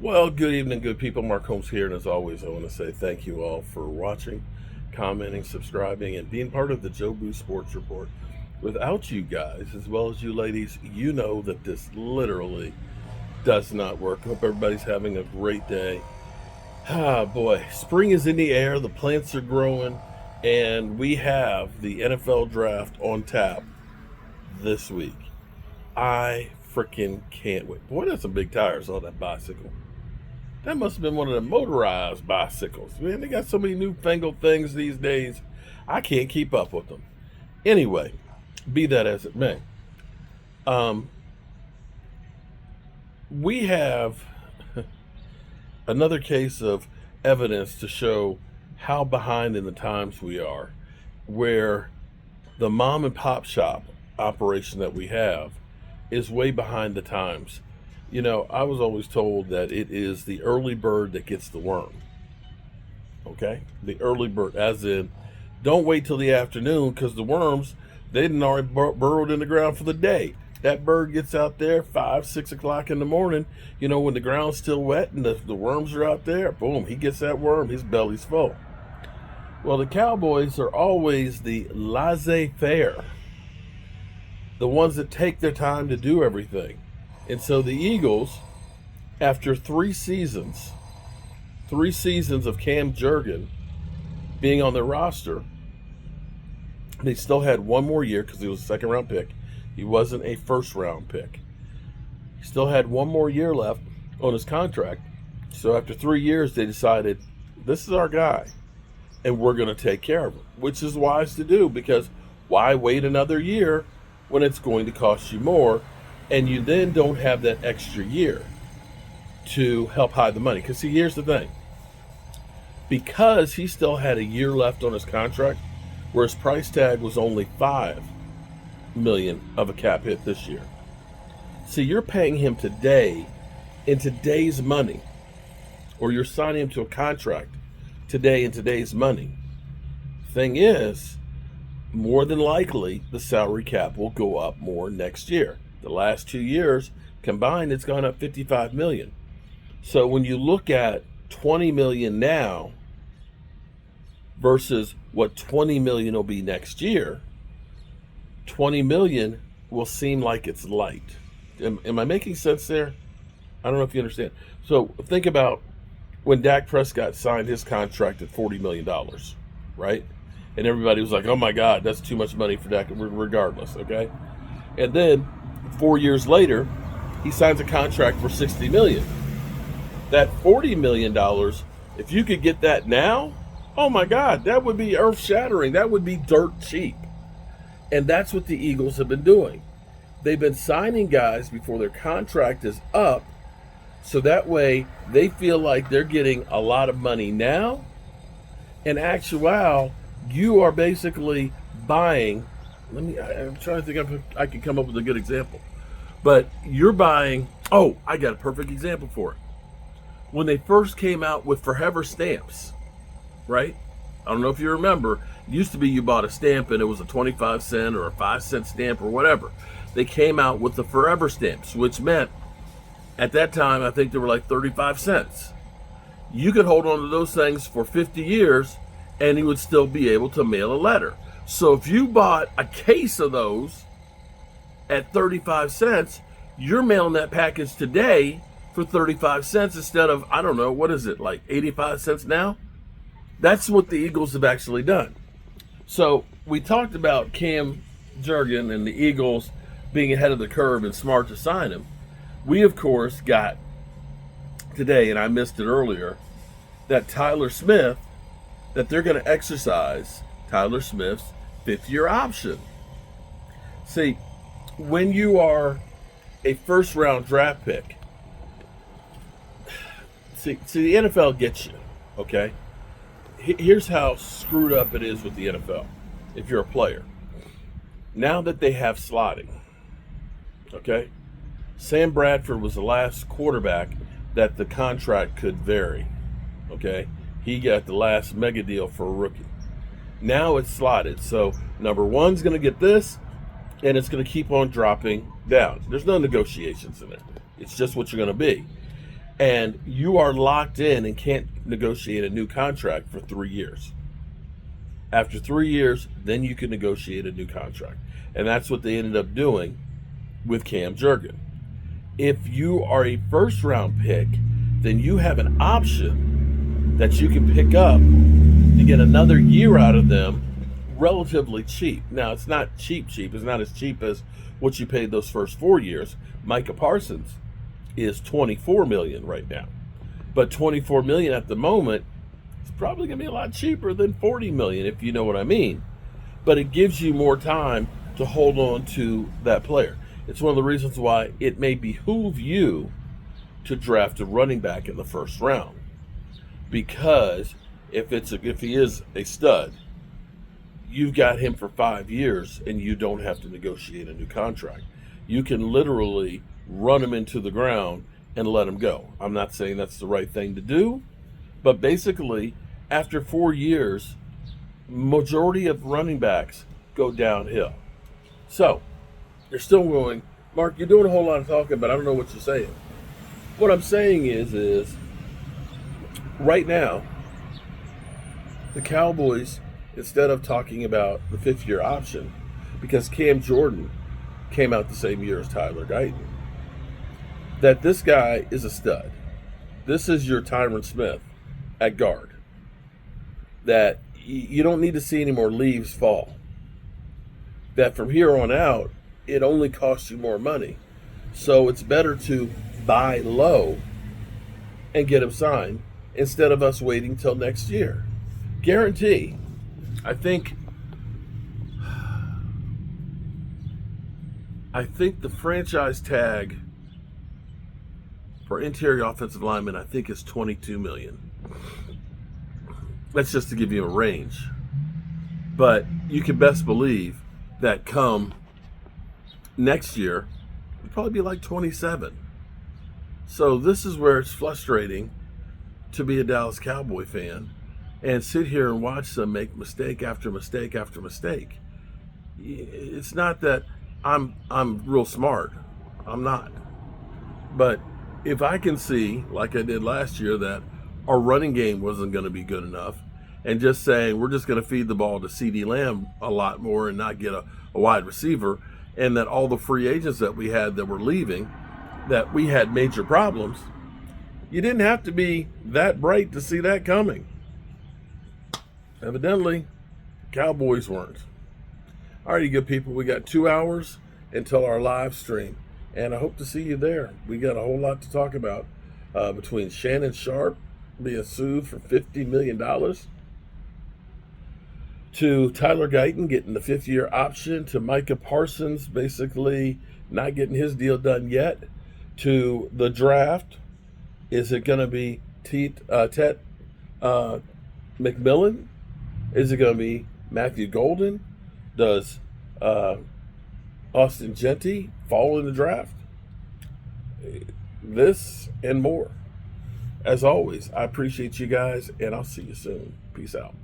Well, good evening, good people. Mark Holmes here, and as always, I want to say thank you all for watching, commenting, subscribing, and being part of the Joe Boo Sports Report. Without you guys, as well as you ladies, you know that this literally does not work. Hope everybody's having a great day. Ah, boy, spring is in the air, the plants are growing, and we have the NFL draft on tap this week. I freaking can't wait. Boy, that's some big tires on that bicycle. That must have been one of the motorized bicycles. Man, they got so many newfangled things these days. I can't keep up with them. Anyway, be that as it may, um, we have another case of evidence to show how behind in the times we are, where the mom and pop shop operation that we have is way behind the times. You know, I was always told that it is the early bird that gets the worm. Okay? The early bird, as in, don't wait till the afternoon because the worms, they didn't already burrowed in the ground for the day. That bird gets out there 5, 6 o'clock in the morning, you know, when the ground's still wet and the worms are out there. Boom, he gets that worm, his belly's full. Well, the Cowboys are always the laissez-faire, the ones that take their time to do everything. And so the Eagles, after three seasons of Cam Jurgen being on their roster, they still had one more year because he was a second round pick. He wasn't a first round pick. He still had one more year left on his contract. So after 3 years, they decided, this is our guy, and we're going to take care of him, which is wise to do because why wait another year when it's going to cost you more? And you then don't have that extra year to help hide the money. Because, see, here's the thing. Because he still had a year left on his contract, where his price tag was only $5 million of a cap hit this year. See, you're paying him today in today's money, or you're signing him to a contract today in today's money. Thing is, more than likely, the salary cap will go up more next year. The last 2 years combined, it's gone up $55 million. So when you look at $20 million now versus what $20 million will be next year, $20 million will seem like it's light. Am I making sense there? I don't know if you understand. So think about when Dak Prescott signed his contract at $40 million, right? And everybody was like, oh my God, that's too much money for Dak, regardless, okay? And then 4 years later, he signs a contract for $60 million. That $40 million, if you could get that now, oh my God, that would be earth-shattering. That would be dirt cheap. And that's what the Eagles have been doing. They've been signing guys before their contract is up, so that way they feel like they're getting a lot of money now. In actuality, you are basically buying. I'm trying to think if I can come up with a good example. But you're buying, I got a perfect example for it. When they first came out with forever stamps, right? I don't know if you remember, it used to be you bought a stamp and it was a 25 cent or a 5 cent stamp or whatever. They came out with the forever stamps, which meant at that time, I think they were like 35 cents. You could hold on to those things for 50 years and you would still be able to mail a letter. So if you bought a case of those at 35 cents, you're mailing that package today for 35 cents instead of, I don't know, what is it, like 85 cents now? That's what the Eagles have actually done. So we talked about Cam Jurgen and the Eagles being ahead of the curve and smart to sign him. We, of course, got today, and I missed it earlier, that Tyler Smith, that they're going to exercise Tyler Smith's fifth-year option. See, when you are a first-round draft pick, see, the NFL gets you, okay? Here's how screwed up it is with the NFL if you're a player. Now that they have slotting, okay? Sam Bradford was the last quarterback that the contract could vary, okay? He got the last mega deal for a rookie. Now it's slotted. So number one's going to get this, and it's going to keep on dropping down. There's no negotiations in it. It's just what you're going to be. and you are locked in and can't negotiate a new contract for 3 years. After 3 years, then you can negotiate a new contract. And that's what they ended up doing with Cam Jurgen. If you are a first round pick, then you have an option that you can pick up to get another year out of them relatively cheap. Now, it's not cheap. It's not as cheap as what you paid those first 4 years. Micah Parsons is $24 million right now. But $24 million at the moment is probably going to be a lot cheaper than $40 million, if you know what I mean. But it gives you more time to hold on to that player. It's one of the reasons why it may behoove you to draft a running back in the first round. Because if he is a stud, you've got him for 5 years and you don't have to negotiate a new contract. You can literally run him into the ground and let him go. I'm not saying that's the right thing to do, but basically, after 4 years, majority of running backs go downhill. So, you're still going, Mark, you're doing a whole lot of talking, but I don't know what you're saying. What I'm saying is right now, the Cowboys, instead of talking about the 5th-year option, because Cam Jordan came out the same year as Tyler Guyton, that this guy is a stud. This is your Tyron Smith at guard. That you don't need to see any more leaves fall. That from here on out, it only costs you more money. So it's better to buy low and get him signed instead of us waiting till next year. Guarantee. I think the franchise tag for interior offensive linemen, I think, is $22 million. That's just to give you a range. But you can best believe that come next year, it'll probably be like 27. So this is where it's frustrating to be a Dallas Cowboy fan and sit here and watch them make mistake after mistake after mistake. It's not that I'm real smart. I'm not. But if I can see, like I did last year, that our running game wasn't going to be good enough, and just saying we're just going to feed the ball to CeeDee Lamb a lot more and not get a wide receiver, and that all the free agents that we had that were leaving, that we had major problems, you didn't have to be that bright to see that coming. Evidently, Cowboys weren't. All right, you good people, we got 2 hours until our live stream, and I hope to see you there. We got a whole lot to talk about between Shannon Sharp being sued for $50 million, to Tyler Guyton getting the 5th-year option, to Micah Parsons basically not getting his deal done yet, to the draft. Is it going to be Tet McMillan? Is it going to be Matthew Golden? Does Austin Genty fall in the draft? This and more. As always, I appreciate you guys, and I'll see you soon. Peace out.